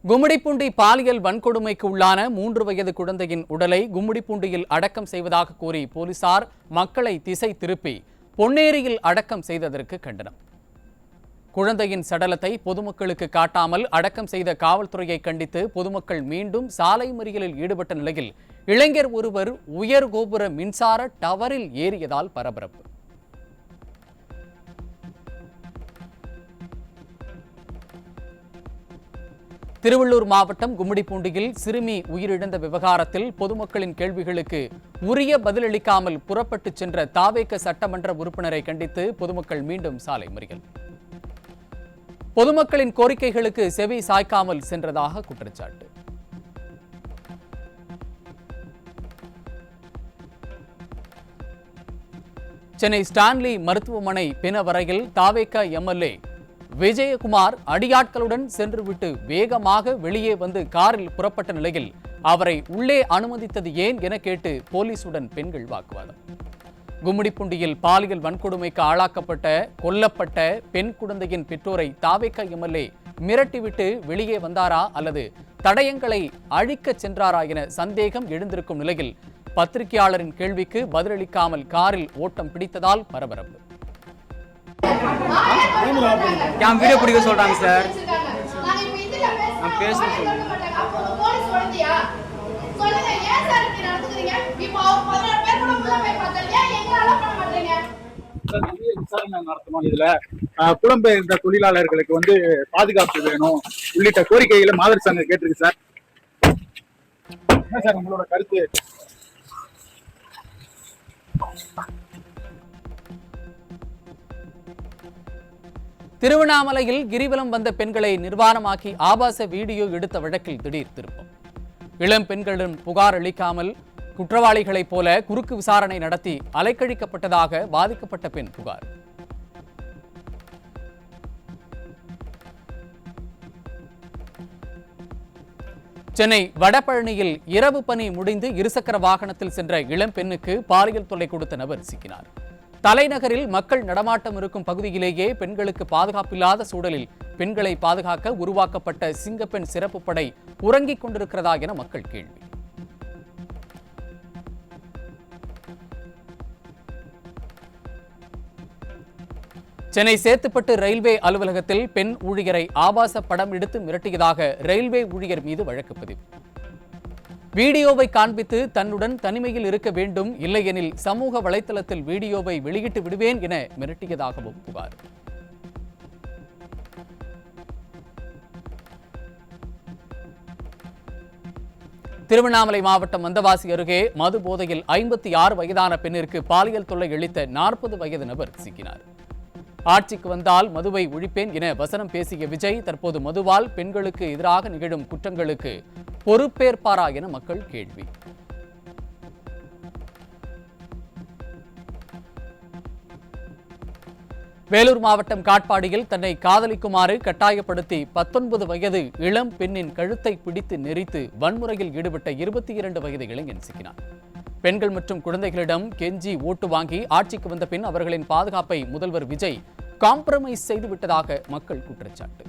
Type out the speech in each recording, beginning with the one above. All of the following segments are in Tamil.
கும்மிடிப்பூண்டி பாலியல் வன்கொடுமைக்கு உள்ளான 3 வயது குழந்தையின் உடலை கும்மிடிப்பூண்டியில் அடக்கம் செய்வதாக கூறி போலீசார் மக்களை திசை திருப்பி பொன்னேரியில் அடக்கம் செய்ததற்கு கண்டனம். குழந்தையின் சடலத்தை பொதுமக்களுக்கு காட்டாமல் அடக்கம் செய்த காவல்துறையை கண்டித்து பொதுமக்கள் மீண்டும் சாலை மறியலில் ஈடுபட்ட நிலையில் இளைஞர் ஒருவர் உயர் கோபுர மின்சார டவரில் ஏறியதால் பரபரப்பு. திருவள்ளூர் மாவட்டம் கும்மிடிப்பூண்டியில் சிறுமி உயிரிழந்த விவகாரத்தில் பொதுமக்களின் கேள்விகளுக்கு உரிய பதிலளிக்காமல் புறப்பட்டு சென்ற தாவேக சட்டமன்ற உறுப்பினரை கண்டித்து பொதுமக்கள் மீண்டும் சாலை மறியல். பொதுமக்களின் கோரிக்கைகளுக்கு செவி சாய்க்காமல் சென்றதாக குற்றச்சாட்டு. சென்னை ஸ்டான்லி மருத்துவமனை பிணவரையில் தாவேக எம்எல்ஏ விஜயகுமார் அடியாட்களுடன் சென்றுவிட்டு வேகமாக வெளியே வந்து காரில் புறப்பட்ட நிலையில் அவரை உள்ளே அனுமதித்தது ஏன் என கேட்டு போலீசுடன் பெண்கள் வாக்குவாதம். கும்மிடிப்பூண்டியில் பாலியல் வன்கொடுமைக்கு ஆளாக்கப்பட்ட கொல்லப்பட்ட பெண் குழந்தையின் பெற்றோரை தாவேக எம்எல்ஏ மிரட்டிவிட்டு வெளியே வந்தாரா அல்லது தடயங்களை அழிக்க சென்றாரா என சந்தேகம் எழுந்திருக்கும் நிலையில் பத்திரிகையாளரின் கேள்விக்கு பதிலளிக்காமல் காரில் ஓட்டம் பிடித்ததால் பரபரப்பு. வீடியோ பிடிக்க சொல்றாங்க சார். நான் பேசுறேன் சொல்லுங்க. இதுல புலம்பெயர்ந்த தொழிலாளர்களுக்கு பாதுகாப்பு வேணும் உள்ளிட்ட கோரிக்கைகளை மாதிரி சங்கம் கேட்டிருக்கு சார். என்ன சார் உங்களோட கருத்து? திருவண்ணாமலையில் கிரிவலம் வந்த பெண்களை நிர்வாணமாக்கி ஆபாச வீடியோ எடுத்த வழக்கில் திடீர் திருப்பம். இளம் பெண்களிடம் புகார் அளிக்காமல் குற்றவாளிகளைப் போல குறுக்கு விசாரணை நடத்தி அலைக்கழிக்கப்பட்டதாக பாதிக்கப்பட்ட பெண் புகார். சென்னை வடபழனியில் இரவு பணி முடிந்து இருசக்கர வாகனத்தில் சென்ற இளம் பெண்ணுக்கு பாலியல் தொல்லை கொடுத்த நபர் சிக்கினார். தலைநகரில் மக்கள் நடமாட்டம் இருக்கும் பகுதியிலேயே பெண்களுக்கு பாதுகாப்பில்லாத சூழலில் பெண்களை பாதுகாக்க உருவாக்கப்பட்ட சிங்கப்பெண் சிறப்பு படை உறங்கிக் கொண்டிருக்கிறதா என மக்கள் கேள்வி. சென்னை சேத்துப்பட்டு ரயில்வே அலுவலகத்தில் பெண் ஊழியரை ஆபாச படம் எடுத்து மிரட்டியதாக ரயில்வே ஊழியர் மீது வழக்கு பதிவு. வீடியோவை காண்பித்து தன்னுடன் தனிமையில் இருக்க வேண்டும், இல்லையெனில் சமூக வலைதளத்தில் வீடியோவை வெளியிட்டு விடுவேன் என மிரட்டியதாகவும் புகார். திருவண்ணாமலை மாவட்டம் வந்தவாசி அருகே மது போதையில் 56 வயதான பெண்ணிற்கு பாலியல் தொல்லை அளித்த 40 வயது நபர் சிக்கினார். ஆட்சிக்கு வந்தால் மதுவை ஒழிப்பேன் என வசனம் பேசிய விஜய் தற்போது மதுவால் பெண்களுக்கு எதிராக நிகழும் குற்றங்களுக்கு பொறுப்பேற்பாரா என மக்கள் கேள்வி. வேலூர் மாவட்டம் காட்பாடியில் தன்னை காதலிக்குமாறு கட்டாயப்படுத்தி 19 வயது இளம் பெண்ணின் கழுத்தை பிடித்து நெரித்து வன்முறையில் ஈடுபட்ட 22 வயது இளைஞன் சிக்கினார். பெண்கள் மற்றும் குழந்தைகளிடம் கெஞ்சி ஓட்டு வாங்கி ஆட்சிக்கு வந்த பின் அவர்களின் பாதுகாப்பை முதல்வர் விஜய் காம்ப்ரமைஸ் செய்துவிட்டதாக மக்கள் குற்றச்சாட்டு.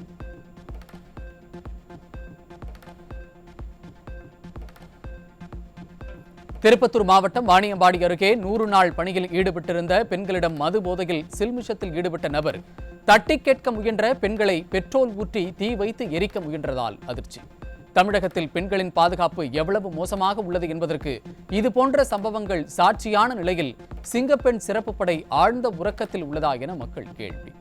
திருப்பத்தூர் மாவட்டம் வாணியம்பாடி அருகே 100 நாள் பணியில் ஈடுபட்டிருந்த பெண்களிடம் மது போதையில் சில்மிஷத்தில் ஈடுபட்ட நபர் தட்டி கேட்க முயன்ற பெண்களை பெட்ரோல் ஊற்றி தீ வைத்து எரிக்க முயன்றதால் அதிர்ச்சி. தமிழகத்தில் பெண்களின் பாதுகாப்பு எவ்வளவு மோசமாக உள்ளது என்பதற்கு இதுபோன்ற சம்பவங்கள் சாட்சியான நிலையில் சிங்கப்பெண் சிறப்பு படை ஆழ்ந்த உறக்கத்தில் உள்ளதா என மக்கள் கேள்வி.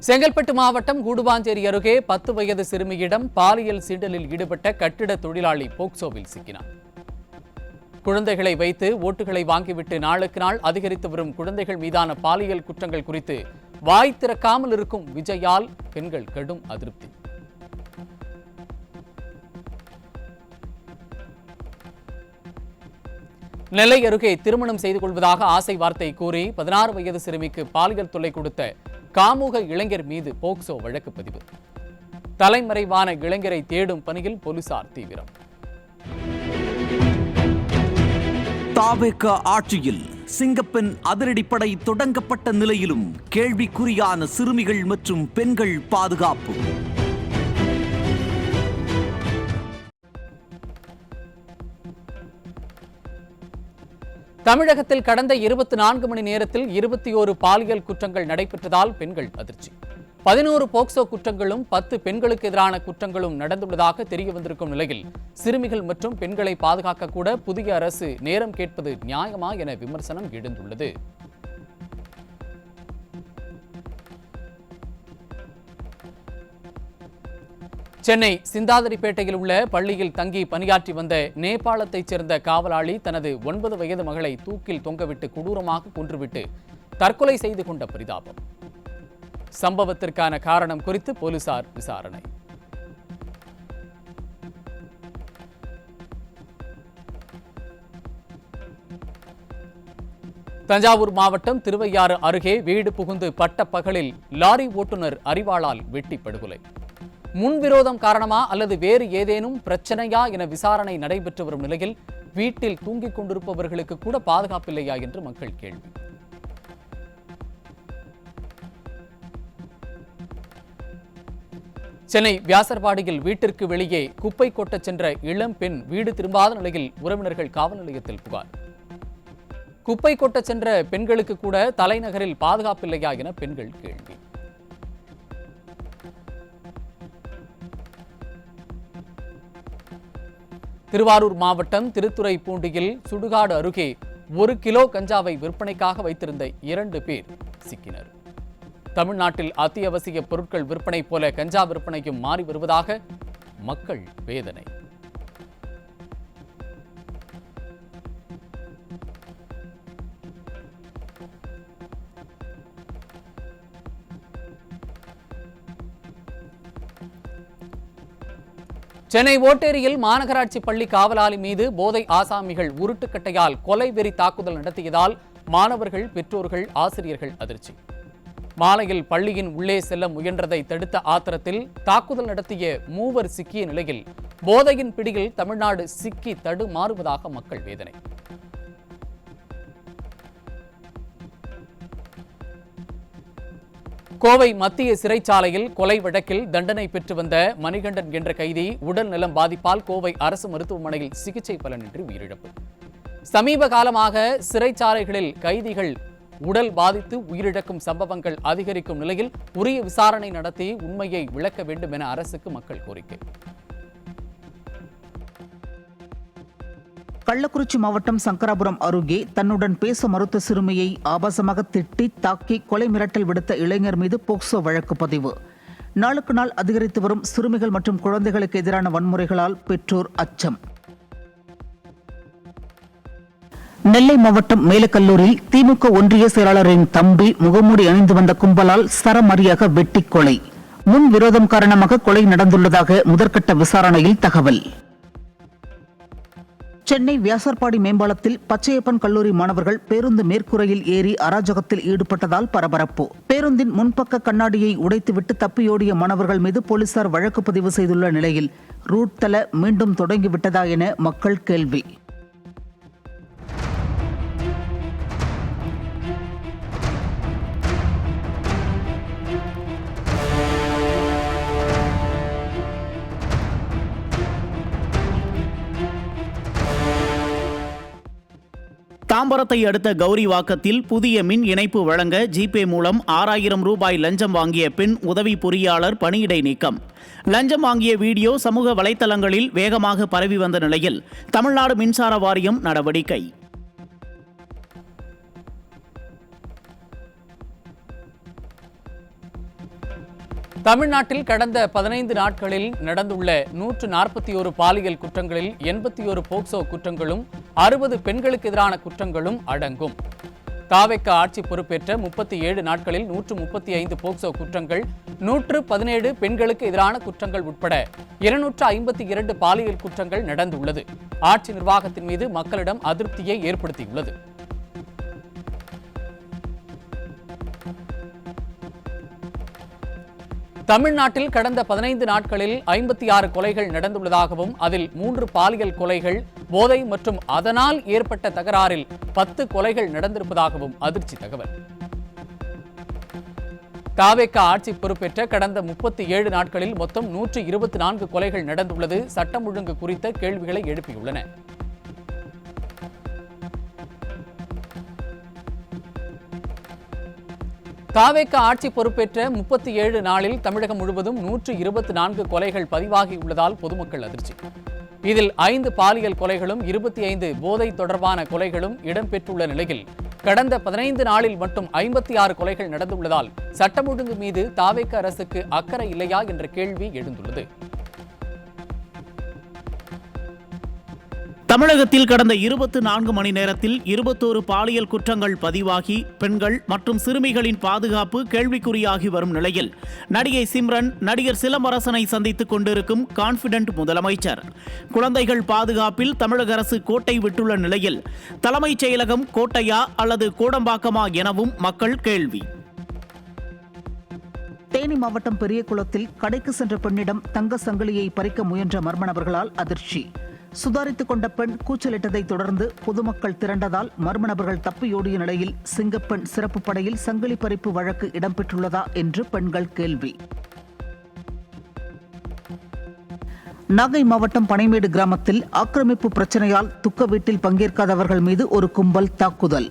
செங்கல்பட்டு மாவட்டம் கூடுவாஞ்சேரி அருகே 10 வயது சிறுமியிடம் பாலியல் சீண்டலில் ஈடுபட்ட கட்டிட தொழிலாளி போக்சோவில் சிக்கினார். குழந்தைகளை வைத்து ஓட்டுகளை வாங்கிவிட்டு நாளுக்கு நாள் அதிகரித்து வரும் குழந்தைகள் மீதான பாலியல் குற்றங்கள் குறித்து வாய் திறக்காமல் இருக்கும் விஜயால் பெண்கள் கடும் அதிருப்தி. நெல்லை அருகே திருமணம் செய்து கொள்வதாக ஆசை வார்த்தை கூறி 16 வயது சிறுமிக்கு பாலியல் தொல்லை கொடுத்த காமுக இளைஞர் மீது போக்சோ வழக்கு பதிவு. தலைமறைவான இளைஞரை தேடும் பணியில் போலீசார் தீவிரம். தாவேக ஆட்சியில் சிங்கப்பெண் அதிரடிப்படை தொடங்கப்பட்ட நிலையிலும் கேள்விக்குறியான சிறுமிகள் மற்றும் பெண்கள் பாதுகாப்பு. தமிழகத்தில் கடந்த 24 மணி நேரத்தில் 21 பாலியல் குற்றங்கள் நடைபெற்றதால் பெண்கள் அதிர்ச்சி. 11 போக்சோ குற்றங்களும் 10 பெண்களுக்கு எதிரான குற்றங்களும் நடந்துள்ளதாக தெரிய வந்திருக்கும் நிலையில் சிறுமிகள் மற்றும் பெண்களை பாதுகாக்க கூட புதிய அரசு நேரம் கேட்பது நியாயமா என விமர்சனம் எழுந்துள்ளது. சென்னை சிந்தாதிரிப்பேட்டையில் உள்ள பள்ளியில் தங்கி பணியாற்றி வந்த நேபாளத்தைச் சேர்ந்த காவலாளி தனது 9 வயது மகளை தூக்கில் தொங்கவிட்டு கொடூரமாக கொன்றுவிட்டு தற்கொலை செய்து கொண்ட பரிதாபம். சம்பவத்திற்கான காரணம் குறித்து போலீசார் விசாரணை. தஞ்சாவூர் மாவட்டம் திருவையாறு அருகே வீடு புகுந்து பட்ட பகலில் லாரி ஓட்டுநர் அரிவாளால் வெட்டி படுகொலை. முன்விரோதம் காரணமா அல்லது வேறு ஏதேனும் பிரச்சனையா என விசாரணை நடைபெற்று வரும் நிலையில் வீட்டில் தூங்கிக் கொண்டிருப்பவர்களுக்கு கூட பாதுகாப்பில்லையா என்று மக்கள் கேள்வி. சென்னை வியாசர்பாடியில் வீட்டிற்கு வெளியே குப்பை கொட்டச் சென்ற இளம் பெண் வீடு திரும்பாத நிலையில் உறவினர்கள் காவல் நிலையத்தில் புகார். குப்பை கொட்டச் சென்ற பெண்களுக்கு கூட தலைநகரில் பாதுகாப்பில்லையா என பெண்கள் கேள்வி. திருவாரூர் மாவட்டம் திருத்துறைப்பூண்டியில் சுடுகாடு அருகே 1 கிலோ கஞ்சாவை விற்பனைக்காக வைத்திருந்த 2 பேர் சிக்கினர். தமிழ்நாட்டில் அத்தியாவசிய பொருட்கள் விற்பனை போல கஞ்சா விற்பனையும் மாறி வருவதாக மக்கள் வேதனை. சென்னை ஓட்டேரியில் மாநகராட்சி பள்ளி காவலாளி மீது போதை ஆசாமிகள் உருட்டுக்கட்டையால் கொலை வெறி தாக்குதல் நடத்தியதால் மாணவர்கள், பெற்றோர்கள், ஆசிரியர்கள் அதிர்ச்சி. மாலையில் பள்ளியின் உள்ளே செல்ல முயன்றதை தடுத்த ஆத்திரத்தில் தாக்குதல் நடத்திய 3 சிக்கிய நிலையில் போதையின் பிடியில் தமிழ்நாடு சிக்கி தடுமாறுவதாக மக்கள் வேதனை. கோவை மத்திய சிறைச்சாலையில் கொலை வழக்கில் தண்டனை பெற்று வந்த மணிகண்டன் என்ற கைதி உடல் நலம் பாதிப்பால் கோவை அரசு மருத்துவமனையில் சிகிச்சை பலனின்றி உயிரிழப்பு. சமீப காலமாக சிறைச்சாலைகளில் கைதிகள் உடல் பாதித்து உயிரிழக்கும் சம்பவங்கள் அதிகரிக்கும் நிலையில் உரிய விசாரணை நடத்தி உண்மையை விளக்க வேண்டும் என அரசுக்கு மக்கள் கோரிக்கை. கள்ளக்குறிச்சி மாவட்டம் சங்கராபுரம் அருகே தன்னுடன் பேச மறுத்த சிறுமியை ஆபாசமாக திட்டி தாக்கி கொலை மிரட்டல் விடுத்த இளைஞர் மீது போக்சோ வழக்கு பதிவு. நாளுக்கு நாள் அதிகரித்து வரும் சிறுமிகள் மற்றும் குழந்தைகளுக்கு எதிரான வன்முறைகளால் பெற்றோர் அச்சம். நெல்லை மாவட்டம் மேலக்கல்லூரில் திமுக ஒன்றிய செயலாளரின் தம்பி முகமூடி அணிந்து வந்த கும்பலால் சரமாரியாக வெட்டி கொலை. முன் விரோதம் காரணமாக கொலை நடந்துள்ளதாக முதற்கட்ட விசாரணையில் தகவல். சென்னை வியாசர்பாடி மேம்பாலத்தில் பச்சையப்பன் கல்லூரி மாணவர்கள் பேருந்து மேற்கூரையில் ஏறி அராஜகத்தில் ஈடுபட்டதால் பரபரப்பு. பேருந்தின் முன்பக்க கண்ணாடியை உடைத்துவிட்டு தப்பியோடிய மாணவர்கள் மீது போலீசார் வழக்கு பதிவு செய்துள்ள நிலையில் ரூட் தல மீண்டும் தொடங்கிவிட்டதா என மக்கள் கேள்வி. தாம்பரத்தை அடுத்த கௌரிவாக்கத்தில் புதிய மின் இணைப்பு வழங்க ஜிபே மூலம் 6000 ரூபாய் லஞ்சம் வாங்கிய பெண் உதவி பொறியாளர் பணியிடை நீக்கம். லஞ்சம் வாங்கிய வீடியோ சமூக வலைதளங்களில் வேகமாக பரவி வந்த நிலையில் தமிழ்நாடு மின்சார வாரியம் நடவடிக்கை. தமிழ்நாட்டில் கடந்த 15 நாட்களில் நடந்துள்ள 141 பாலியல் குற்றங்களில் 81 போக்சோ குற்றங்களும் 60 பெண்களுக்கு எதிரான குற்றங்களும் அடங்கும். தாவேக ஆட்சி பொறுப்பேற்ற 37 நாட்களில் 135 போக்சோ குற்றங்கள், 117 பெண்களுக்கு எதிரான குற்றங்கள் உட்பட 252 பாலியல் குற்றங்கள் நடந்துள்ளது. ஆட்சி நிர்வாகத்தின் மீது மக்களிடம் அதிருப்தியை ஏற்படுத்தியுள்ளது. தமிழ்நாட்டில் கடந்த 15 நாட்களில் 56 கொலைகள் நடந்துள்ளதாகவும் அதில் 3 பாலியல் கொலைகள், போதை மற்றும் அதனால் ஏற்பட்ட தகராறில் 10 கொலைகள் நடந்திருப்பதாகவும் அதிர்ச்சி தகவல். தாவேக ஆட்சி பொறுப்பேற்ற கடந்த 37 நாட்களில் மொத்தம் 124 கொலைகள் நடந்துள்ளது சட்டம் ஒழுங்கு குறித்த கேள்விகளை எழுப்பியுள்ளன. தாவேக ஆட்சி பொறுப்பேற்ற 37 நாளில் தமிழகம் முழுவதும் 124 கொலைகள் பதிவாகியுள்ளதால் பொதுமக்கள் அதிர்ச்சி. இதில் 5 பாலியல் கொலைகளும் 25 போதை தொடர்பான கொலைகளும் இடம்பெற்றுள்ள நிலையில் கடந்த 15 நாளில் மட்டும் 56 கொலைகள் நடந்துள்ளதால் சட்டம் ஒழுங்கு மீது தாவேக அரசுக்கு அக்கறை இல்லையா என்ற கேள்வி எழுந்துள்ளது. தமிழகத்தில் கடந்த 24 மணி நேரத்தில் 21 பாலியல் குற்றங்கள் பதிவாகி பெண்கள் மற்றும் சிறுமிகளின் பாதுகாப்பு கேள்விக்குறியாகி வரும் நிலையில் நடிகை சிம்ரன் நடிகர் சிலம்பரசனை சந்தித்துக் கொண்டிருக்கும் கான்பிடென்ட் முதலமைச்சர். குழந்தைகள் பாதுகாப்பில் தமிழக அரசு கோட்டை விட்டுள்ள நிலையில் தலைமைச் செயலகம் கோட்டையா அல்லது கோடம்பாக்கமா எனவும் மக்கள் கேள்வி. தேனி மாவட்டம் பெரியகுளத்தில் கடைக்கு சென்ற பெண்ணிடம் தங்க சங்கிலியை பறிக்க முயன்ற மர்ம நபர்களால் அதிர்ச்சி. சுதாரித்துக் கொண்ட பெண் கூச்சலிட்டதைத் தொடர்ந்து பொதுமக்கள் திரண்டதால் மர்ம நபர்கள் தப்பியோடிய நிலையில் சிங்கப்பெண் சிறப்பு படையில் சங்கிலி பறிப்பு வழக்கு இடம்பெற்றுள்ளதா என்று பெண்கள் கேள்வி. நாகை மாவட்டம் பனைமேடு கிராமத்தில் ஆக்கிரமிப்பு பிரச்சனையால் துக்க வீட்டில் பங்கேற்காதவர்கள் மீது ஒரு கும்பல் தாக்குதல்.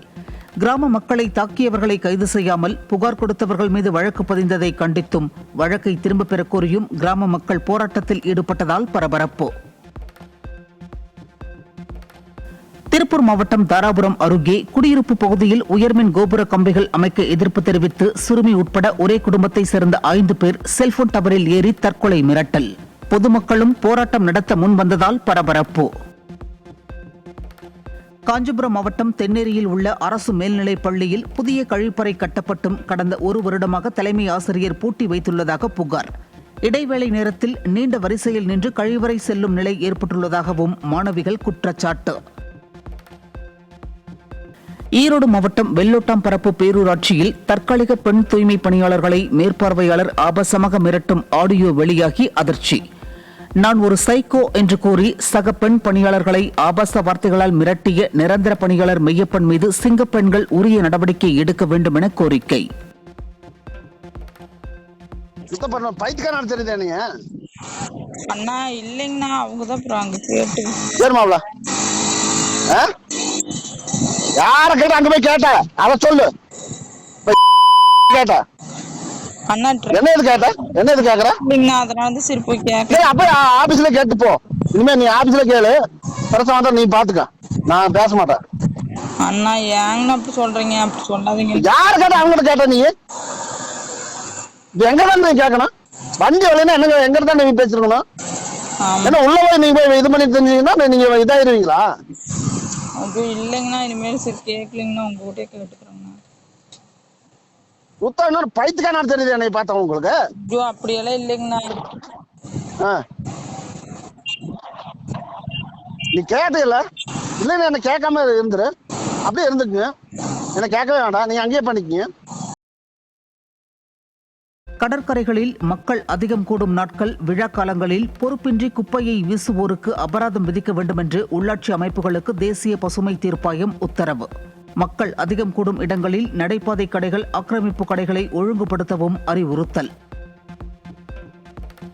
கிராம மக்களை தாக்கியவர்களை கைது செய்யாமல் புகார் கொடுத்தவர்கள் மீது வழக்கு பதிந்ததை கண்டித்தும் வழக்கை திரும்பப் பெறக் கோரியும் கிராம மக்கள் போராட்டத்தில் ஈடுபட்டதால் பரபரப்பு. திருப்பூர் மாவட்டம் தாராபுரம் அருகே குடியிருப்பு பகுதியில் உயர்மின் கோபுர கம்பிகள் அமைக்க எதிர்ப்பு தெரிவித்து சிறுமி உட்பட ஒரே குடும்பத்தை சேர்ந்த 5 பேர் செல்போன் டவரில் ஏறி தற்கொலை மிரட்டல். பொதுமக்களும் போராட்டம் நடத்த முன் வந்ததால் பரபரப்பு. காஞ்சிபுரம் மாவட்டம் தென்னேரியில் உள்ள அரசு மேல்நிலைப் பள்ளியில் புதிய கழிப்பறை கட்டப்பட்டும் கடந்த 1 வருடமாக தலைமை ஆசிரியர் பூட்டி வைத்துள்ளதாக புகார். இடைவேளை நேரத்தில் நீண்ட வரிசையில் நின்று கழிவறை செல்லும் நிலை ஏற்பட்டுள்ளதாகவும் மாணவிகள் குற்றச்சாட்டு. ஈரோடு மாவட்டம் வெள்ளோட்டாம்பரப்பு பேரூராட்சியில் தற்காலிக பெண் தூய்மை பணியாளர்களை மேற்பார்வையாளர் ஆபாசமாக மிரட்டும் ஆடியோ வெளியாகி அதிர்ச்சி. நான் ஒரு சைக்கோ என்று கூறி சக பெண் பணியாளர்களை ஆபாச வார்த்தைகளால் மிரட்டிய நிரந்தர பணியாளர் மெய்யப்பன் மீது சிங்கப்பெண்கள் உரிய நடவடிக்கை எடுக்க வேண்டும் என கோரிக்கை. அண்ணா இல்லைங்கண்ணா அவங்க தான் கேட்டு யார கேட்ட அங்க போய் கேட்ட அத சொல்லு. கேட்ட அண்ணா என்னது கேட்ட என்னது கேக்குற இல்லைங்கண்ணா அதனால வந்து சரி போய் கேட்க அப்ப ஆபீஸ்ல கேட்டு போ. இனிமே நீ ஆபீஸ்ல கேளு, பிரச்சனை வந்தா நீ பாத்துக்க, நான் பேச மாட்டேன். அண்ணா ஏங்கண்ணா அப்படி சொல்றீங்க? அப்படி சொல்லாதீங்க. யாரு கேட்ட அவங்கள்ட்ட கேட்ட நீ எங்கதான் நீ கேட்கணும்? வண்டி வரலன்னா என்ன எங்க நீ பேசிருக்கணும்? ஏன்னா உள்ள போய் நீங்க போய் இது பண்ணி தெரிஞ்சீங்கன்னா நீங்க இதாயிருவீங்களா? அப்படி இல்லைங்கண்ணா இனிமேல் சரி கேட்கலீங்கண்ணா உங்ககிட்டே கேட்டுக்கிறேங்கண்ணா. சுத்தம் இன்னொரு பைத்துக்கான தெரியுது என்னை பார்த்தவங்க உங்களுக்கு? ஐயோ அப்படியெல்லாம் இல்லைங்கண்ணா. நீ கேட்டு இல்ல இல்லைன்னு என்ன கேட்காம இருந்துரு, அப்படியே இருந்துக்குங்க, என்ன கேட்கவே வேண்டாம், நீங்க அங்கேயே பண்ணிக்கங்க. கடற்கரைகளில் மக்கள் அதிகம் கூடும் நாட்கள், விழா காலங்களில் பொறுப்பின்றி குப்பையை வீசுவோருக்கு அபராதம் விதிக்க வேண்டும் என்று உள்ளாட்சி அமைப்புகளுக்கு தேசிய பசுமை தீர்ப்பாயம் உத்தரவு. மக்கள் அதிகம் கூடும் இடங்களில் நடைபாதை கடைகள், ஆக்கிரமிப்பு கடைகளை ஒழுங்குபடுத்தவும் அறிவுறுத்தல்.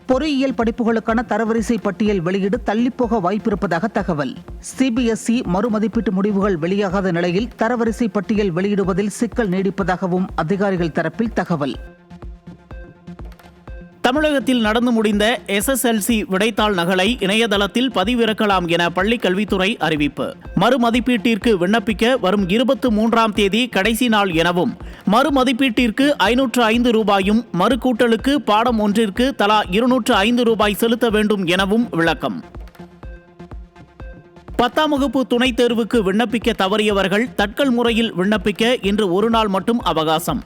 பொறியியல் படிப்புகளுக்கான தரவரிசை பட்டியல் வெளியீடு தள்ளிப்போக வாய்ப்பிருப்பதாக தகவல். சிபிஎஸ்இ மறுமதிப்பீட்டு முடிவுகள் வெளியாகாத நிலையில் தரவரிசை பட்டியல் வெளியிடுவதில் சிக்கல் நீடிப்பதாகவும் அதிகாரிகள் தரப்பில் தகவல். தமிழகத்தில் நடந்து முடிந்த SSLC விடைத்தாள் நகலை இணையதளத்தில் பதிவிறக்கலாம் என பள்ளிக் கல்வித்துறை அறிவிப்பு. மறுமதிப்பீட்டிற்கு விண்ணப்பிக்க வரும் 23ஆம் தேதி கடைசி நாள் எனவும், மறுமதிப்பீட்டிற்கு 505 ரூபாயும், மறுகூட்டலுக்கு பாடம் ஒன்றிற்கு தலா 205 ரூபாய் செலுத்த வேண்டும் எனவும் விளக்கம். 10ஆம் வகுப்பு துணைத் தேர்வுக்கு விண்ணப்பிக்க தவறியவர்கள் தட்கல் முறையில் விண்ணப்பிக்க இன்று ஒரு நாள் மட்டும் அவகாசம்.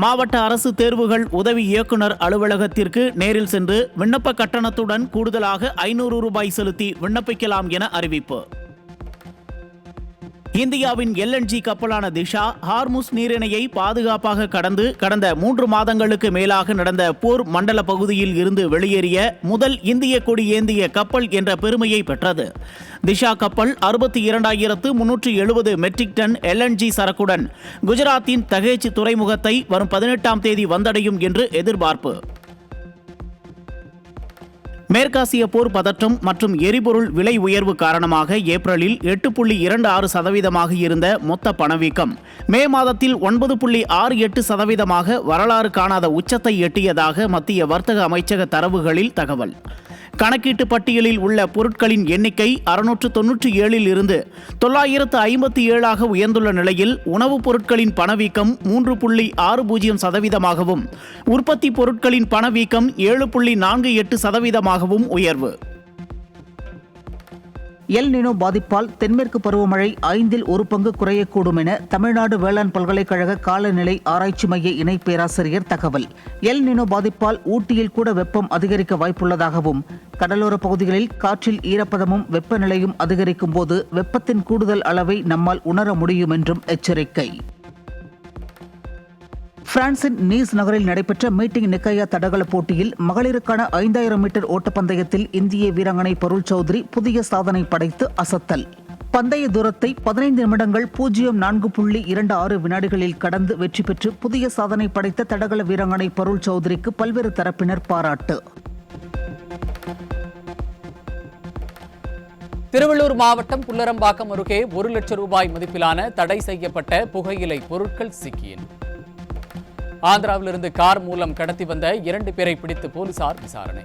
மாவட்ட அரசு தேர்வுகள் உதவி இயக்குனர் அலுவலகத்திற்கு நேரில் சென்று விண்ணப்ப கட்டணத்துடன் கூடுதலாக 500 ரூபாய் செலுத்தி விண்ணப்பிக்கலாம் என அறிவிப்பு. இந்தியாவின் LNG கப்பலான திஷா ஹார்முஸ் நீரிணையை பாதுகாப்பாக கடந்து கடந்த 3 மாதங்களுக்கு மேலாக நடந்த போர் மண்டல பகுதியில் இருந்து வெளியேறிய முதல் இந்திய கொடி ஏந்திய கப்பல் என்ற பெருமையை பெற்றது. திஷா கப்பல் 62,370 மெட்ரிக் டன் LNG சரக்குடன் குஜராத்தின் தகேஜ் துறைமுகத்தை வரும் 18ஆம் தேதி வந்தடையும் என்று எதிர்பார்ப்பு. மேற்காசிய போர் பதற்றம் மற்றும் எரிபொருள் விலை உயர்வு காரணமாக ஏப்ரலில் 8.26% இருந்த மொத்த பணவீக்கம் மே மாதத்தில் 9.68% வரலாறு காணாத உச்சத்தை எட்டியதாக மத்திய வர்த்தக அமைச்சக தரவுகளில் தகவல். கணக்கீட்டு பட்டியலில் உள்ள பொருட்களின் எண்ணிக்கை 697 இருந்து 957 உயர்ந்துள்ள நிலையில் உணவுப் பொருட்களின் பணவீக்கம் 3.60% உற்பத்தி பொருட்களின் பணவீக்கம் 7.48% உயர்வு. எல் நினோ பாதிப்பால் தென்மேற்கு பருவமழை 1/5 குறையக்கூடும் என தமிழ்நாடு வேளாண் பல்கலைக்கழக காலநிலை ஆராய்ச்சி மைய இணை பேராசிரியர் தகவல். எல் நினோ பாதிப்பால் ஊட்டியில் கூட வெப்பம் அதிகரிக்க வாய்ப்புள்ளதாகவும் கடலோர பகுதிகளில் காற்றில் ஈரப்பதமும் வெப்பநிலையும் அதிகரிக்கும் போது வெப்பத்தின் கூடுதல் அளவை நம்மால் உணர முடியும் என்றும் எச்சரிக்கை. பிரான்சின் நீஸ் நகரில் நடைபெற்ற மீட்டிங் நிக்கையா தடகள போட்டியில் மகளிருக்கான 5000 மீட்டர் ஓட்டப்பந்தயத்தில் இந்திய வீராங்கனை பருள் சௌத்ரி புதிய சாதனை படைத்து அசத்தல். பந்தய தூரத்தை 15 நிமிடங்கள் 0.426 வினாடிகளில் கடந்து வெற்றி பெற்று புதிய சாதனை படைத்த தடகள வீராங்கனை பருள் சௌத்ரிக்கு பல்வேறு தரப்பினர் பாராட்டு. திருவள்ளூர் மாவட்டம் புல்லரம்பாக்கம் அருகே 1 லட்சம் ரூபாய் மதிப்பிலான தடை செய்யப்பட்ட புகையிலை பொருட்கள் சிக்கியது. ஆந்திராவிலிருந்து கார் மூலம் கடத்தி வந்த 2 பேரை பிடித்து போலீசார் விசாரணை.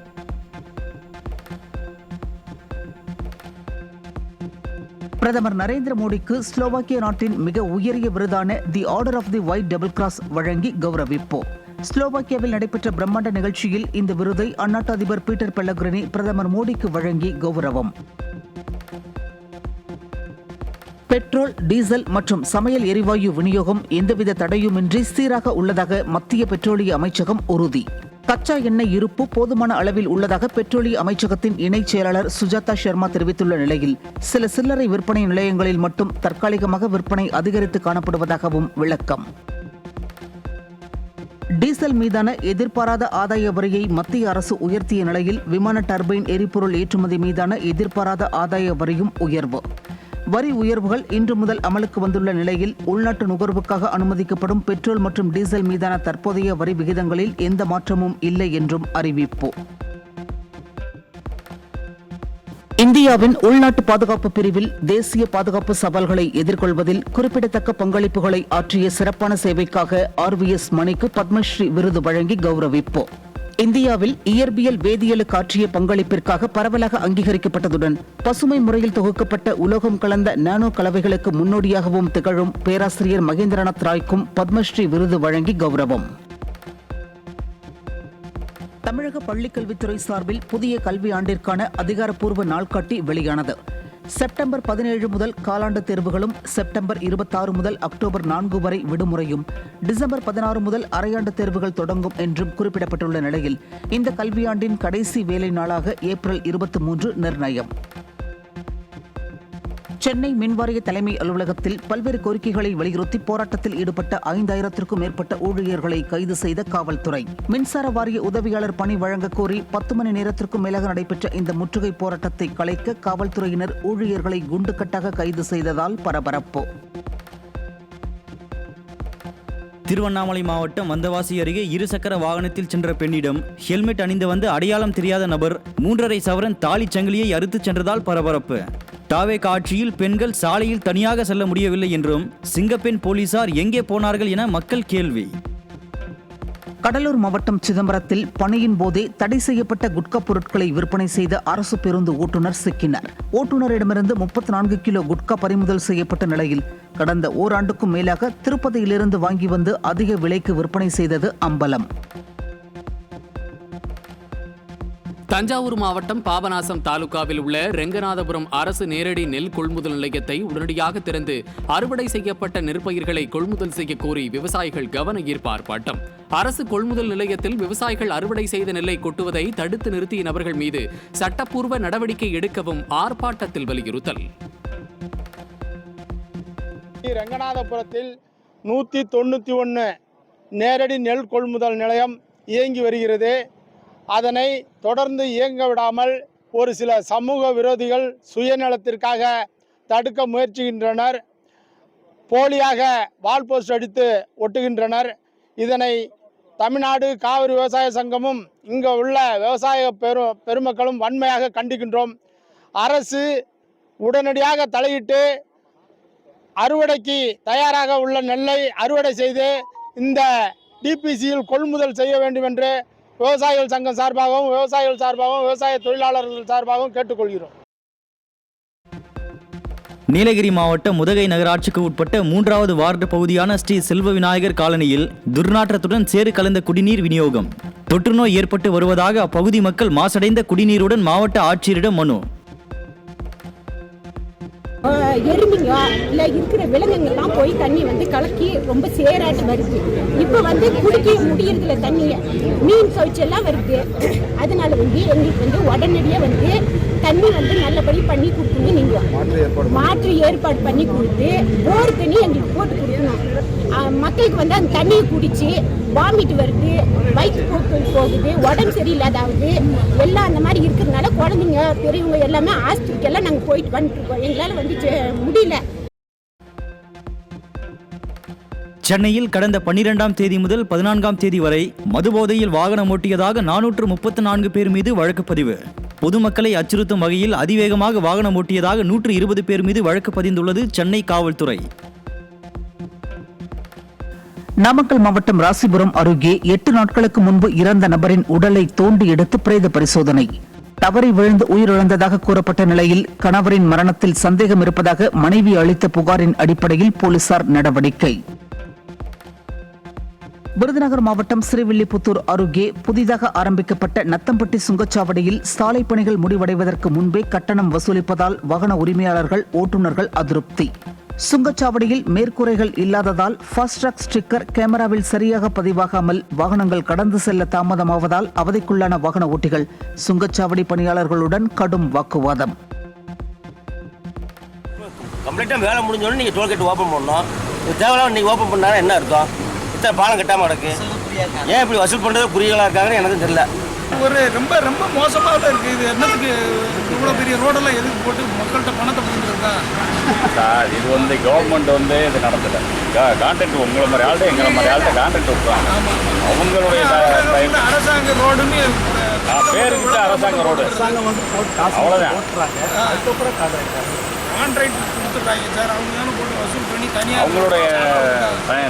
பிரதமர் நரேந்திர மோடிக்கு ஸ்லோவாக்கிய நாட்டின் மிக உயரிய விருதான the Order of the White Double Cross வழங்கி கௌரவிப்பு. ஸ்லோவாக்கியாவில் நடைபெற்ற பிரம்மாண்ட நிகழ்ச்சியில் இந்த விருதை அந்நாட்டு அதிபர் பீட்டர் பெல்லக்ரினி பிரதமர் மோடிக்கு வழங்கி கௌரவம். பெட்ரோல், டீசல் மற்றும் சமையல் எரிவாயு விநியோகம் எந்தவித தடையுமின்றி சீராக உள்ளதாக மத்திய பெட்ரோலிய அமைச்சகம் உறுதி. கச்சா எண்ணெய் இருப்பு போதுமான அளவில் உள்ளதாக பெட்ரோலிய அமைச்சகத்தின் இணைச் செயலாளர் சுஜாதா சர்மா தெரிவித்துள்ள நிலையில் சில சில்லறை விற்பனை நிலையங்களில் மட்டும் தற்காலிகமாக விற்பனை அதிகரித்து காணப்படுவதாகவும் விளக்கம். டீசல் மீதான எதிர்பாராத ஆதாய வரியை மத்திய அரசு உயர்த்திய நிலையில் விமான டர்பைன் எரிபொருள் ஏற்றுமதி மீதான எதிர்பாராத ஆதாய வரியும் உயர்வு. வரி உயர்வுகள் இன்று முதல் அமலுக்கு வந்துள்ள நிலையில் உள்நாட்டு நுகர்வுக்காக அனுமதிக்கப்படும் பெட்ரோல் மற்றும் டீசல் மீதான தற்போதைய வரி விகிதங்களில் எந்த மாற்றமும் இல்லை என்றும் அறிவிப்பு. இந்தியாவின் உள்நாட்டு பாதுகாப்பு பிரிவில் தேசிய பாதுகாப்பு சவால்களை எதிர்கொள்வதில் குறிப்பிடத்தக்க பங்களிப்புகளை ஆற்றிய சிறப்பான சேவைக்காக RVS மணிக்கு பத்மஸ்ரீ விருது வழங்கி கௌரவிப்பு. இந்தியாவில் இயற்பியல் வேதியியலுக்கு ஆற்றிய பங்களிப்பிற்காக பரவலாக அங்கீகரிக்கப்பட்டதுடன் பசுமை முறையில் தொகுக்கப்பட்ட உலோகம் கலந்த நானோ கலவைகளுக்கு முன்னோடியாகவும் திகழும் பேராசிரியர் மகேந்திரநாத் ராய்க்கும் பத்மஸ்ரீ விருது வழங்கி கௌரவம். தமிழக பள்ளிக்கல்வித்துறை சார்பில் புதிய கல்வி ஆண்டிற்கான அதிகாரப்பூர்வ நாள்காட்டி வெளியானது. செப்டம்பர் 17 முதல் காலாண்டு தேர்வுகளும், செப்டம்பர் 26 முதல் அக்டோபர் 4 வரை விடுமுறையும், டிசம்பர் 16 முதல் அரையாண்டு தேர்வுகள் தொடங்கும் என்றும் குறிப்பிடப்பட்டுள்ள நிலையில் இந்த கல்வியாண்டின் கடைசி வேலை நாளாக ஏப்ரல் 23 நிர்ணயம். சென்னை மின்வாரிய தலைமை அலுவலகத்தில் பல்வேறு கோரிக்கைகளை வலியுறுத்தி போராட்டத்தில் ஈடுபட்ட 5000க்கும் மேற்பட்ட ஊழியர்களை கைது செய்த காவல்துறை. மின்சார வாரிய உதவியாளர் பணி வழங்க கோரி 10 மணி நேரத்திற்கும் மேலாக நடைபெற்ற இந்த முற்றுகை போராட்டத்தை கலைக்க காவல்துறையினர் ஊழியர்களை குண்டுக்கட்டாக கைது செய்ததால் பரபரப்பு. திருவண்ணாமலை மாவட்டம் வந்தவாசி அருகே இருசக்கர வாகனத்தில் சென்ற பெண்ணிடம் ஹெல்மெட் அணிந்து வந்து அடையாளம் தெரியாத நபர் 3.5 சவரன் தாலிச் சங்கிலியை அறுத்துச் சென்றதால் பரபரப்பு. தாவேக ஆட்சியில் பெண்கள் சாலையில் தனியாக செல்ல முடியவில்லை என்றும் சிங்கப்பெண் போலீசார் எங்கே போனார்கள் என மக்கள் கேள்வி. கடலூர் மாவட்டம் சிதம்பரத்தில் பணியின் போதே தடை செய்யப்பட்ட குட்கா பொருட்களை விற்பனை செய்த அரசு பேருந்து ஓட்டுநர் சிக்கினார். ஓட்டுநரிடமிருந்து 34 கிலோ குட்கா பறிமுதல் செய்யப்பட்ட நிலையில் கடந்த ஓராண்டுக்கும் மேலாக திருப்பதியிலிருந்து வாங்கி வந்து அதிக விலைக்கு விற்பனை செய்தது அம்பலம். தஞ்சாவூர் மாவட்டம் பாபநாசம் தாலுகாவில் உள்ள ரெங்கநாதபுரம் அரசு நேரடி நெல் கொள்முதல் நிலையத்தை உடனடியாக திறந்து அறுவடை செய்யப்பட்ட நெற்பயிர்களை கொள்முதல் செய்ய கோரி விவசாயிகள் கவன ஈர்ப்பு ஆர்ப்பாட்டம். அரசு கொள்முதல் நிலையத்தில் விவசாயிகள் அறுவடை செய்த நெல்லை கொட்டுவதை தடுத்து நிறுத்திய நபர்கள் மீது சட்டப்பூர்வ நடவடிக்கை எடுக்கவும் ஆர்ப்பாட்டத்தில் வலியுறுத்தல். ரெங்கநாதபுரத்தில் 191 நேரடி நெல் கொள்முதல் நிலையம் இயங்கி வருகிறது. அதனை தொடர்ந்து இயங்க விடாமல் ஒரு சில சமூக விரோதிகள் சுயநலத்திற்காக தடுக்க முயற்சிக்கின்றனர். போலியாக வால் போஸ்ட் அடித்து ஒட்டுகின்றனர். இதனை தமிழ்நாடு காவிரி விவசாய சங்கமும் இங்கே உள்ள விவசாய பெருமக்களும் வன்மையாக கண்டிக்கின்றோம். அரசு உடனடியாக தலையிட்டு அறுவடைக்கு தயாராக உள்ள நெல்லை அறுவடை செய்து இந்த டிபிசியில் கொள்முதல் செய்ய வேண்டும் என்று விவசாயிகள் சங்கம் சார்பாகவும் விவசாய தொழிலாளர்கள் சார்பாகவும் கேட்டுக்கொள்கிறோம். நீலகிரி மாவட்டம் உதகை நகராட்சிக்கு உட்பட்ட 3வது வார்டு பகுதியான ஸ்ரீ செல்வ விநாயகர் காலனியில் துர்நாற்றத்துடன் சேறு கலந்த குடிநீர் விநியோகம். தொற்றுநோய் ஏற்பட்டு வருவதாக அப்பகுதி மக்கள் மாசடைந்த குடிநீருடன் மாவட்ட ஆட்சியரிடம் மனு. எறும்புங்க இல்லை இருக்கிற விலங்குங்கள்லாம் போய் தண்ணி வந்து கலக்கி ரொம்ப சேராட்டு வருது. இப்போ வந்து குடிக்க முடியறதில்ல தண்ணியை, மீன் கவிச்செல்லாம் வருது. அதனால வந்து எங்களுக்கு வந்து உடனடியாக வந்து தண்ணி வந்து நல்லபடி பண்ணி கொடுக்கணும். நீங்கள் மாற்று ஏற்பாடு பண்ணி கொடுத்து போர் தண்ணி எங்களுக்கு போட்டு கொடுக்கணும். மக்களுக்கு வந்து அந்த தண்ணியை குடிச்சு வாமிட்டு வருது, வயிற்று போக்கு போகுது, உடம்பு சரியில்லாதாவது எல்லாம் அந்த மாதிரி இருக்கிறதுனால குழந்தைங்க பெரியவங்க எல்லாமே ஹாஸ்பிட்டலுக்கெல்லாம் நாங்கள் போயிட்டு வந்துட்டுருக்கோம். எங்களால் வந்து முடியல. சென்னையில் கடந்த 12ஆம் தேதி முதல் 14ஆம் தேதி வரை மதுபோதையில் வாகனம் ஓட்டியதாக 434 பேர் மீது வழக்கு பதிவு. பொதுமக்களை அச்சுறுத்தும் வகையில் அதிவேகமாக வாகனம் ஓட்டியதாக 120 பேர் மீது வழக்கு பதிந்துள்ளது சென்னை காவல்துறை. நாமக்கல் மாவட்டம் ராசிபுரம் அருகே 8 நாட்களுக்கு முன்பு இறந்த நபரின் உடலை தோண்டி எடுத்து பிரேத பரிசோதனை. தவறி விழுந்து உயிரிழந்ததாக கூறப்பட்ட நிலையில் கணவரின் மரணத்தில் சந்தேகம் இருப்பதாக மனைவி அளித்த புகாரின் அடிப்படையில் போலீசார் நடவடிக்கை. விருதுநகர் மாவட்டம் ஸ்ரீவில்லிபுத்தூர் அருகே புதிதாக ஆரம்பிக்கப்பட்ட நத்தம்பட்டி சுங்கச்சாவடியில் சாலை பணிகள் முடிவடைவதற்கு முன்பே கட்டணம் வசூலிப்பதால் வாகன உரிமையாளர்கள் ஓட்டுநர்கள் அதிருப்தி. சுங்கச்சாவடியில் மேற்கூரைகள் இல்லாததால் ஃபாஸ்ட்ராக் ஸ்டிக்கர் கேமராவில் சரியாக பதிவாகாமல் வாகனங்கள் கடந்து செல்ல தாமதமாவதால் அவதிக்குள்ளான வாகன ஓட்டிகள் சுங்கச்சாவடி பணியாளர்களுடன் கடும் வாக்குவாதம். கம்ப்ளீட்டாக வேலை முடிஞ்சோடனே நீங்கள் டோல்கேட் ஓப்பன் பண்ணணும். தேவையில்லாம நீங்கள் ஓப்பன் பண்ணாலும் என்ன அர்த்தம்? இத்தனை பாலம் கட்டாமல் கிடக்கு. ஏன் இப்படி வசூல் பண்ணுறது குறிகளாக இருக்காங்கன்னு எனக்கு தெரியல. ஒரு ரொம்ப ரொம்ப மோசமாக தான் இருக்குது. இது என்னத்துக்கு இவ்வளோ பெரிய ரோடெல்லாம் எதுக்கு போட்டு மக்கள்கிட்ட பணத்தை பண்ணிருக்கா சார்? இது வந்து கவர்மெண்ட் வந்து இது நடத்தலை. கான்ட்ராக்ட் உங்களை மாதிரி ஆள்கிட்ட எங்களை மாதிரி ஆள்கிட்ட கான்ட்ராக்ட் விட்டுறாங்க. அவங்களுடைய அரசாங்க ரோடுன்னு பேருக்கிட்ட அரசாங்க ரோடு அவ்வளோதான். கான்ட்ராக்ட் கொடுத்துட்றாங்க சார். அவங்க தானே போட்டு வசூல் பண்ணி தனியாக அவங்களுடைய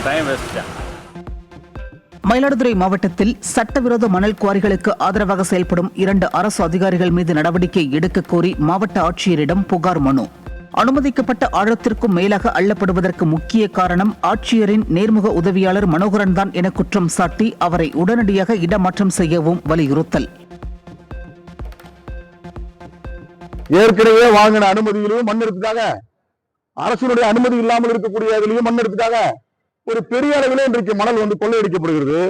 டைம் வேஸ்ட் தான். மயிலாடுதுறை மாவட்டத்தில் சட்டவிரோத மணல் குவாரிகளுக்கு ஆதரவாக செயல்படும் 2 அரசு அதிகாரிகள் மீது நடவடிக்கை எடுக்க கோரி மாவட்ட ஆட்சியரிடம் புகார் மனு. அனுமதிக்கப்பட்ட ஆழத்திற்கும் மேலாக அள்ளப்படுவதற்கு முக்கிய காரணம் ஆட்சியரின் நேர்முக உதவியாளர் மனோகரன் தான் என குற்றம் சாட்டி அவரை உடனடியாக இடமாற்றம் செய்யவும் வலியுறுத்தல். ஏற்கனவே வாங்கின அனுமதியிலும் மண் எடுத்துட்டாங்க. அரசினுடைய அனுமதி இல்லாமல் இருக்கக்கூடிய அதிலையும் மண் எடுத்துட்டாங்க. ஒரு பெரிய அளவில் இன்றைக்கு மணல் வந்து கொள்ளையடிக்கப்படுகிறது.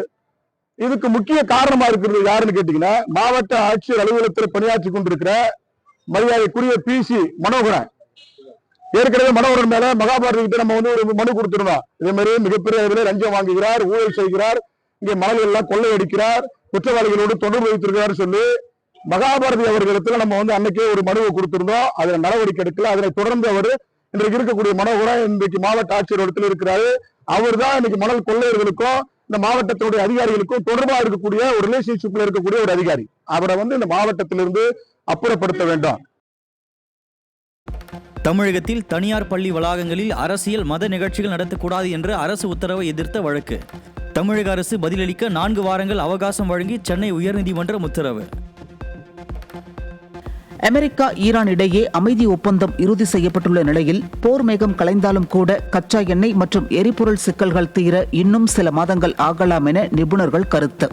இதுக்கு முக்கிய காரணமா இருக்கிறது யாருன்னு கேட்டீங்கன்னா, மாவட்ட ஆட்சியர் அலுவலகத்தில் பணியாற்றி கொண்டிருக்கிற மரியாதைக்குரிய PC மனோகரன். ஏற்கனவே மனோகரன் மேல மகாபாரதி கிட்ட நம்ம வந்து ஒரு மனு கொடுத்திருந்தோம். இதே மாதிரி மிகப்பெரிய அளவில் லஞ்சம் வாங்குகிறார், ஊழல் செய்கிறார், இங்கே மணல் எல்லாம் கொள்ளையடிக்கிறார், குற்றவாளிகளோடு தொடர்பு வைத்திருக்கிறார் சொல்லி மகாபாரதி அவர்களிடத்துல நம்ம வந்து அன்னைக்கே ஒரு மனுவை கொடுத்திருந்தோம். அதுல நடவடிக்கை எடுக்கல. அதனை தொடர்ந்து அவர் இன்றைக்கு இருக்கக்கூடிய மனோகரன் இன்றைக்கு மாவட்ட ஆட்சியர் இடத்துல இருக்கிறாரு. அவர் தான் இன்னைக்கு மணல் கொள்ளையர்களுக்கும் இந்த மாவட்டத்தினுடைய அதிகாரிகளுக்கும் தொடர்பாக இருக்கக்கூடிய ஒரு ரிலேஷன்ஷிப்ல இருக்கக்கூடிய ஒரு அதிகாரி. அவரை வந்து இந்த மாவட்டத்திலிருந்து அப்புறப்படுத்த வேண்டும். தமிழகத்தில் தனியார் பள்ளி வளாகங்களில் அரசியல் மத நிகழ்ச்சிகள் நடத்தக்கூடாது என்ற அரசு உத்தரவை எதிர்த்த வழக்கு. தமிழக அரசு பதிலளிக்க 4 வாரங்கள் அவகாசம் வழங்கி சென்னை உயர்நீதிமன்றம் உத்தரவு. அமெரிக்கா ஈரான் இடையே அமைதி ஒப்பந்தம் இறுதி செய்யப்பட்டுள்ள நிலையில் போர் மேகம் கலைந்தாலும் கூட கச்சா எண்ணெய் மற்றும் எரிபொருள் சிக்கல்கள் தீர இன்னும் சில மாதங்கள் ஆகலாம் என நிபுணர்கள் கருத்து.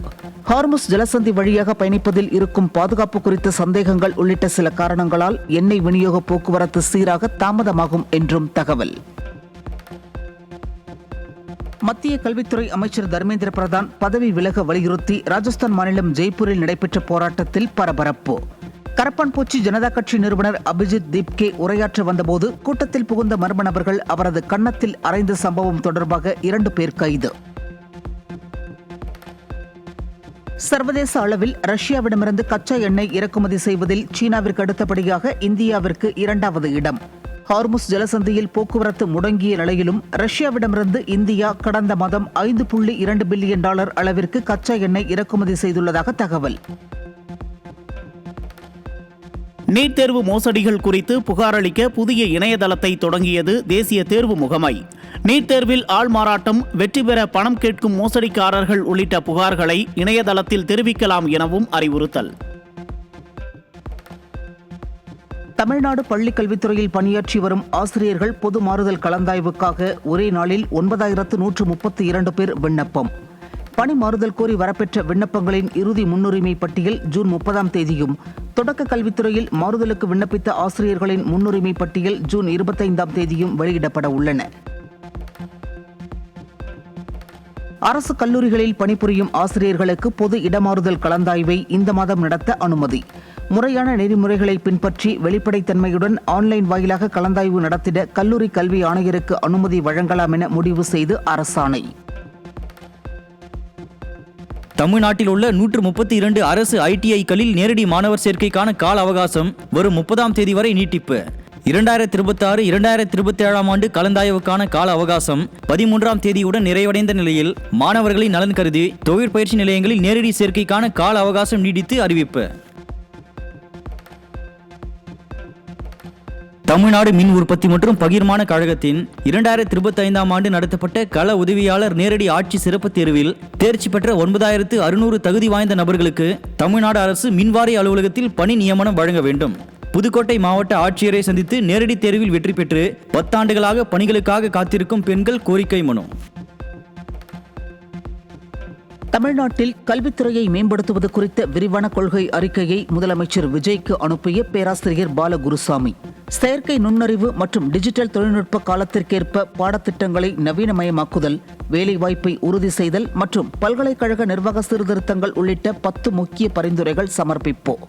ஹார்முஸ் ஜலசந்தி வழியாக பயணிப்பதில் இருக்கும் பாதுகாப்பு குறித்த சந்தேகங்கள் உள்ளிட்ட சில காரணங்களால் எண்ணெய் விநியோக போக்குவரத்து சீராக தாமதமாகும் என்றும் தகவல். மத்திய கல்வித்துறை அமைச்சர் தர்மேந்திர பிரதான் பதவி விலக வலியுறுத்தி ராஜஸ்தான் மாநிலம் ஜெய்ப்பூரில் நடைபெற்ற போராட்டத்தில் பரபரப்பு. கரப்பான்பூச்சி ஜனதா கட்சி நிறுவனர் அபிஜித் தீப்கே உரையாற்ற வந்தபோது கூட்டத்தில் புகுந்த மர்ம நபர்கள் அவரது கன்னத்தில் அறைந்த சம்பவம் தொடர்பாக 2 பேர் கைது. சர்வதேச அளவில் ரஷ்யாவிடமிருந்து கச்சா எண்ணெய் இறக்குமதி செய்வதில் சீனாவிற்கு அடுத்தபடியாக இந்தியாவிற்கு 2வது இடம். ஹார்முஸ் ஜலசந்தியில் போக்குவரத்து முடங்கிய நிலையிலும் ரஷ்யாவிடமிருந்து இந்தியா கடந்த மாதம் $5.2 பில்லியன் அளவிற்கு கச்சா எண்ணெய் இறக்குமதி செய்துள்ளதாக தகவல். நீட் தேர்வு மோசடிகள் குறித்து புகார் அளிக்க புதிய இணையதளத்தை தொடங்கியது தேசிய தேர்வு முகமை. நீட் தேர்வில் ஆள்மாறாட்டம், வெற்றி பெற பணம் கேட்கும் மோசடிக்காரர்கள் உள்ளிட்ட புகார்களை இணையதளத்தில் தெரிவிக்கலாம் எனவும் அறிவுறுத்தல். தமிழ்நாடு பள்ளிக் கல்வித்துறையில் பணியாற்றி வரும் ஆசிரியர்கள் பொது மாறுதல் கலந்தாய்வுக்காக ஒரே நாளில் 9132 பேர் விண்ணப்பம். பணி மாறுதல் கோரி வரப்பெற்ற விண்ணப்பங்களின் இறுதி முன்னுரிமை பட்டியல் ஜூன் 30ஆம் தேதியும், தொடக்க கல்வித்துறையில் மாறுதலுக்கு விண்ணப்பித்த ஆசிரியர்களின் முன்னுரிமை பட்டியல் ஜூன் 25ஆம் தேதியும் வெளியிடப்பட உள்ளன. அரசு கல்லூரிகளில் பணிபுரியும் ஆசிரியர்களுக்கு பொது இடமாறுதல் கலந்தாய்வை இந்த மாதம் நடத்த அனுமதி. முறையான நெறிமுறைகளை பின்பற்றி வெளிப்படைத்தன்மையுடன் ஆன்லைன் வாயிலாக கலந்தாய்வு நடத்திட கல்லூரி கல்வி ஆணையருக்கு அனுமதி வழங்கலாம் என முடிவு செய்து அரசாணை. தமிழ்நாட்டில் உள்ள 132 அரசு ITIக்களில் நேரடி மாணவர் சேர்க்கைக்கான கால அவகாசம் வரும் 30ஆம் தேதி வரை நீட்டிப்பு. 2026-2027 ஆண்டு கலந்தாய்வுக்கான கால அவகாசம் 13ஆம் தேதியுடன் நிறைவடைந்த நிலையில் மாணவர்களின் நலன் கருதி தொழிற்பயிற்சி நிலையங்களில் நேரடி சேர்க்கைக்கான கால அவகாசம் நீடித்து அறிவிப்பு. தமிழ்நாடு மின் உற்பத்தி மற்றும் பகிர்மான கழகத்தின் 2025ஆம் ஆண்டு நடத்தப்பட்ட கள உதவியாளர் நேரடி ஆட்சி சிறப்பு தேர்வில் தேர்ச்சி பெற்ற 9600 தகுதி வாய்ந்த நபர்களுக்கு தமிழ்நாடு அரசு மின்வாரிய அலுவலகத்தில் பணி நியமனம் வழங்க வேண்டும். புதுக்கோட்டை மாவட்ட ஆட்சியரை சந்தித்து நேரடி தேர்வில் வெற்றி பெற்று 10 ஆண்டுகளாக பணிகளுக்காக காத்திருக்கும் பெண்கள் கோரிக்கை மனு. தமிழ்நாட்டில் கல்வித்துறையை மேம்படுத்துவது குறித்த விரிவான கொள்கை அறிக்கையை முதலமைச்சர் விஜய்க்கு அனுப்பிய பேராசிரியர் பாலகுருசாமி. செயற்கை நுண்ணறிவு மற்றும் டிஜிட்டல் தொழில்நுட்ப காலத்திற்கேற்ப பாடத்திட்டங்களை நவீனமயமாக்குதல், வேலைவாய்ப்பை உறுதி செய்தல் மற்றும் பல்கலைக்கழக நிர்வாக சீர்திருத்தங்கள் உள்ளிட்ட 10 முக்கிய பரிந்துரைகள் சமர்ப்பிப்போம்.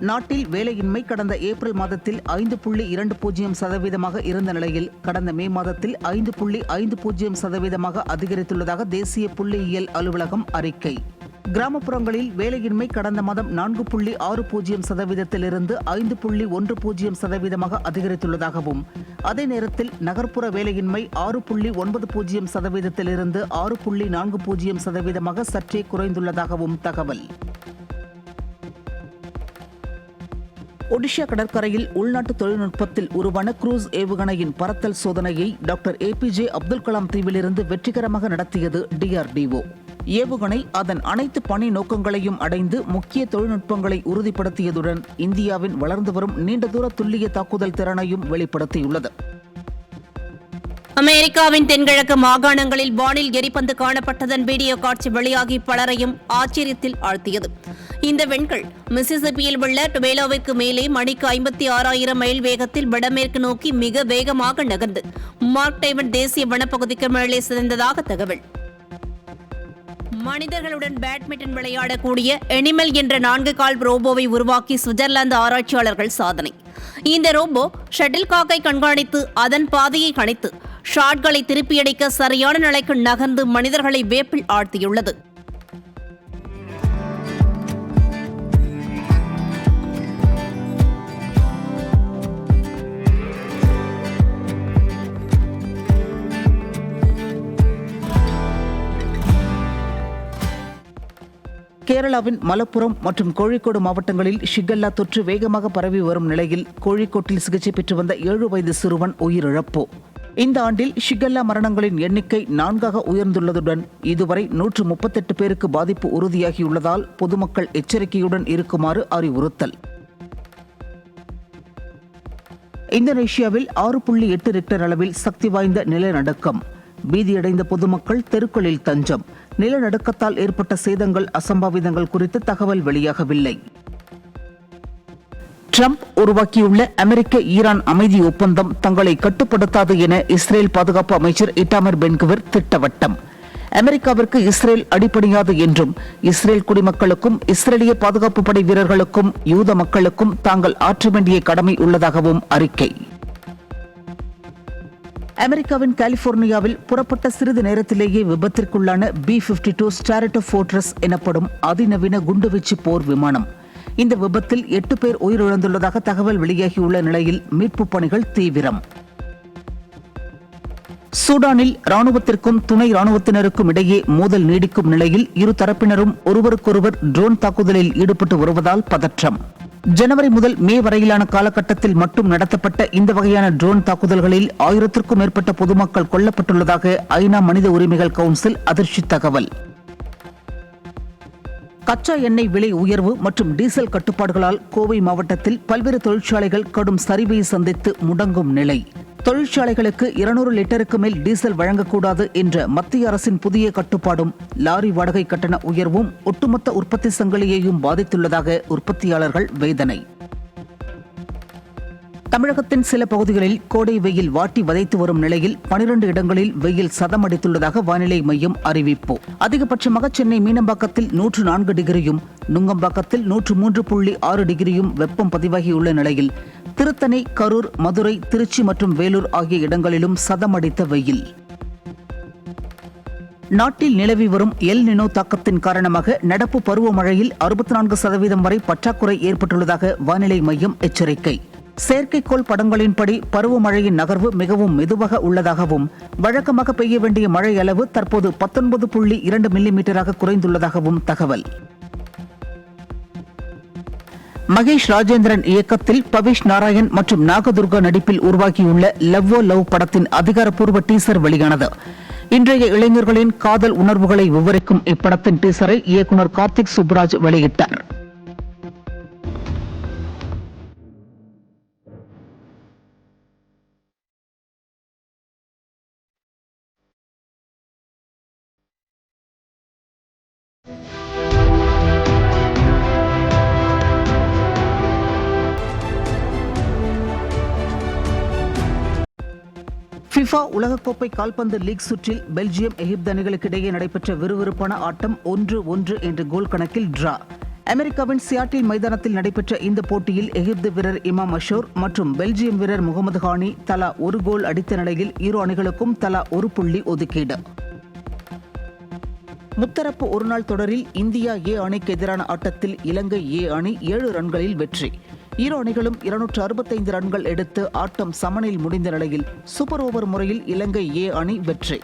நாட்டில் வேலையின்மை கடந்த ஏப்ரல் மாதத்தில் 5.20% இருந்த நிலையில் கடந்த மே மாதத்தில் 5.50% அதிகரித்துள்ளதாக தேசிய புள்ளியியல் அலுவலகம் அறிக்கை. கிராமப்புறங்களில் வேலையின்மை கடந்த மாதம் 4.60% 5.10% அதிகரித்துள்ளதாகவும், அதே நேரத்தில் நகர்ப்புற வேலையின்மை 6.90% 6.40% சற்றே குறைந்துள்ளதாகவும் தகவல். ஒடிஷா கடற்கரையில் உள்நாட்டு தொழில்நுட்பத்தில் உருவான குரூஸ் ஏவுகணையின் பறத்தல் சோதனையை டாக்டர் APJ அப்துல் கலாம் தீவிலிருந்து வெற்றிகரமாக நடத்தியது DRDO. ஏவுகணை அதன் அனைத்து பணி நோக்கங்களையும் அடைந்து முக்கிய தொழில்நுட்பங்களை உறுதிப்படுத்தியதுடன் இந்தியாவின் வளர்ந்து வரும் நீண்ட தூர துல்லிய தாக்குதல் திறனையும் வெளிப்படுத்தியுள்ளது. அமெரிக்காவின் தென்கிழக்கு மாகாணங்களில் வானில் எரிபந்து காணப்பட்டதன் வீடியோ காட்சி வெளியாகி பலரையும் ஆச்சரியத்தில் ஆழ்த்தியது. இந்த வெண்கள் மிசிசிப்பியில் உள்ள டுபேலோவிற்கு மேலே மணிக்கு 56,000 மைல் வேகத்தில் வடமேற்கு நோக்கி மிக வேகமாக நகர்ந்து மார்க் டைவன் தேசிய வனப்பகுதிக்கு மேலே சிதைந்ததாக தகவல். மனிதர்களுடன் பேட்மிண்டன் விளையாடக்கூடிய எனிமல் என்ற 4 கால் ரோபோவை உருவாக்கி சுவிட்சர்லாந்து ஆராய்ச்சியாளர்கள் சாதனை. இந்த ரோபோ ஷட்டில் காக்கை கண்காணித்து அதன் பாதையை கணித்து ஷாட்களை திருப்பியடிக்க சரியான நிலைக்கு நகர்ந்து மனிதர்களை வேப்பில் ஆழ்த்தியுள்ளது. கேரளாவின் மலப்புரம் மற்றும் கோழிக்கோடு மாவட்டங்களில் ஷிகல்லா தொற்று வேகமாக பரவி வரும் நிலையில் கோழிக்கோட்டில் சிகிச்சை பெற்று வந்த 7 வயது சிறுவன் உயிரிழப்பு. இந்த ஆண்டில் ஷிகெல்லா மரணங்களின் எண்ணிக்கை 4ஆக உயர்ந்துள்ளதுடன் இதுவரை 138 பேருக்கு பாதிப்பு உறுதியாகியுள்ளதால் பொதுமக்கள் எச்சரிக்கையுடன் இருக்குமாறு அறிவுறுத்தல். இந்தோனேஷியாவில் 6.8 ரிக்டர் அளவில் சக்தி வாய்ந்த நிலநடுக்கம். பீதியடைந்த பொதுமக்கள் தெருக்களில் தஞ்சம். நிலநடுக்கத்தால் ஏற்பட்ட சேதங்கள், அசம்பாவிதங்கள் குறித்து தகவல் வெளியாகவில்லை. ட்ரம்ப் உருவாக்கியுள்ள அமெரிக்க ஈரான் அமைதி ஒப்பந்தம் தங்களை கட்டுப்படுத்தாது என இஸ்ரேல் பாதுகாப்பு அமைச்சர் இட்டாமர் பென்குவிர் திட்டவட்டம். அமெரிக்காவிற்கு இஸ்ரேல் அடிபணியாது என்றும் இஸ்ரேல் குடிமக்களுக்கும் இஸ்ரேலிய பாதுகாப்பு படை வீரர்களுக்கும் யூத மக்களுக்கும் தாங்கள் ஆற்ற வேண்டிய கடமை உள்ளதாகவும் அறிக்கை. அமெரிக்காவின் கலிபோர்னியாவில் புறப்பட்ட சிறிது நேரத்திலேயே விபத்திற்குள்ளான B-52 ஸ்ட்ராட்டோஃபோர்ட்ரஸ் எனப்படும் அதிநவீன குண்டுவீச்சு போர் விமானம். இந்த விபத்தில் 8 பேர் உயிரிழந்துள்ளதாக தகவல் வெளியாகியுள்ள நிலையில் மீட்புப் பணிகள் தீவிரம். சூடானில் ராணுவத்திற்கும் துணை ராணுவத்தினருக்கும் இடையே மோதல் நீடிக்கும் நிலையில் இரு தரப்பினரும் ஒருவருக்கொருவர் ட்ரோன் தாக்குதலில் ஈடுபட்டு வருவதால் பதற்றம். ஜனவரி முதல் மே வரையிலான காலகட்டத்தில் மட்டும் நடத்தப்பட்ட இந்த வகையான ட்ரோன் தாக்குதல்களில் 1000க்கும் மேற்பட்ட பொதுமக்கள் கொல்லப்பட்டுள்ளதாக ஐநா மனித உரிமைகள் கவுன்சில் அதிர்ச்சி தகவல். கச்சா எண்ணெய் விலை உயர்வு மற்றும் டீசல் கட்டுப்பாடுகளால் கோவை மாவட்டத்தில் பல்வேறு தொழிற்சாலைகள் கடும் சரிவை சந்தித்து முடங்கும் நிலை. தொழிற்சாலைகளுக்கு 200 லிட்டருக்கு மேல் டீசல் வழங்கக்கூடாது என்ற மத்திய அரசின் புதிய கட்டுப்பாடும் லாரி வாடகை கட்டண உயர்வும் ஒட்டுமொத்த உற்பத்தி சங்கிலியையும் பாதித்துள்ளதாக உற்பத்தியாளர்கள் வேதனை. தமிழகத்தின் சில பகுதிகளில் கோடை வெயில் வாட்டி வதைத்து வரும் நிலையில் 12 இடங்களில் வெயில் சதமடித்துள்ளதாக வானிலை மையம் அறிவிப்பு. அதிகபட்சமாக சென்னை மீனம்பாக்கத்தில் 104 டிகிரியும் நுங்கம்பாக்கத்தில் 103.6 டிகிரியும் வெப்பம் பதிவாகியுள்ள நிலையில் திருத்தணி, கரூர், மதுரை, திருச்சி மற்றும் வேலூர் ஆகிய இடங்களிலும் சதமடித்த வெயில். நாட்டில் நிலவி வரும் எல் நினோ தாக்கத்தின் காரணமாக நடப்பு பருவமழையில் 64% வரை பற்றாக்குறை ஏற்பட்டுள்ளதாக வானிலை மையம் எச்சரிக்கை. செயற்கைக்கோள் படங்களின்படி பருவமழையின் நகர்வு மிகவும் மெதுவாக உள்ளதாகவும் வழக்கமாக பெய்ய வேண்டிய மழை அளவு தற்போது 19.2 மில்லிமீட்டராக குறைந்துள்ளதாகவும் தகவல். மகேஷ் ராஜேந்திரன் இயக்கத்தில் பவிஷ் நாராயண் மற்றும் நாகதுர்கா நடிப்பில் உருவாகியுள்ள லவ்வோ லவ் படத்தின் அதிகாரப்பூர்வ டீசர் வெளியானது. இன்றைய இளைஞர்களின் காதல் உணர்வுகளை விவரிக்கும் இப்படத்தின் டீசரை இயக்குநர் கார்த்திக் சுப்ராஜ் வெளியிட்டார். ஃபிஃபா உலகக்கோப்பை கால்பந்து லீக் சுற்றில் பெல்ஜியம், எகிப்து அணிகளுக்கு இடையே நடைபெற்ற விறுவிறுப்பான ஆட்டம் 1-1 என்ற கோல் கணக்கில் டிரா. அமெரிக்காவின் சியாட்டில் மைதானத்தில் நடைபெற்ற இந்த போட்டியில் எகிப்து வீரர் இமாம் அஷோர் மற்றும் பெல்ஜியம் வீரர் முகமது ஹானி தலா ஒரு கோல் அடித்த நிலையில் இரு அணிகளுக்கும் தலா ஒரு புள்ளி ஒதுக்கீடு. முத்தரப்பு ஒருநாள் தொடரில் இந்தியா ஏ அணிக்கு எதிரான ஆட்டத்தில் இலங்கை ஏ அணி 7 ரன்களில் வெற்றி. இரு அணிகளும் 265 ரன்கள் எடுத்து ஆட்டம் சமனில் முடிந்த நிலையில் சூப்பர் ஓவர் முறையில் இலங்கை ஏ அணி வெற்றி.